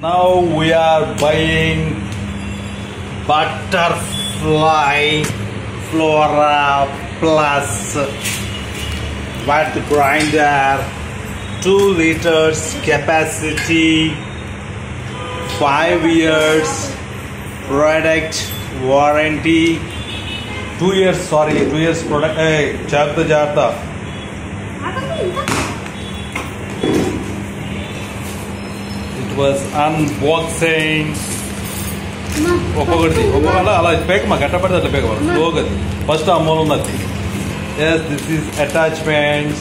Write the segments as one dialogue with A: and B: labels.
A: Now we are buying Butterfly Flora Plus wet grinder, 2 liters capacity, 5 years product warranty, 2 years product. Hey, Jarta. It was unboxing. First yes, this is attachments.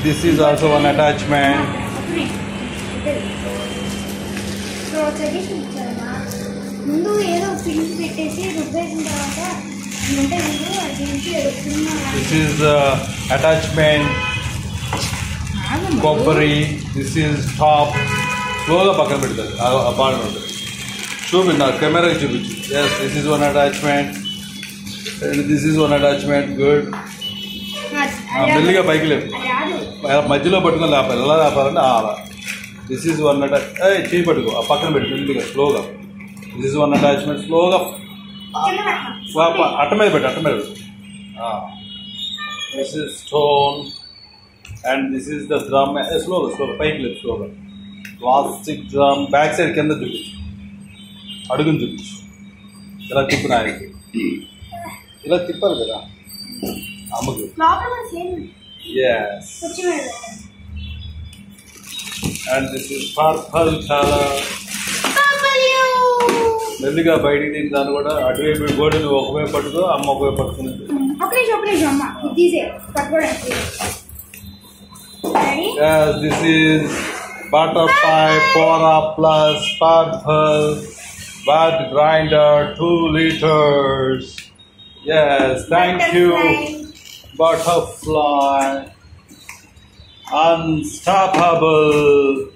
A: This is also one attachment. This is attachment. Coppery. This is top. Show me now, camera. Yes, this is one attachment. And this is one attachment. Good. This is one attachment. Hey, cheap slow up. This is one attachment. Slow up. This is stone. And this is the drum. Slow. Plastic drum. Back side can the yes. And this is purple color. Melliga biting in Zangoda, Adway go to Okwe Patugo, Amokwe Patugo. Yes, this is Butterfly Flora Plus Purple wet grinder, 2 liters. Yes, thank you, Butterfly. Unstoppable.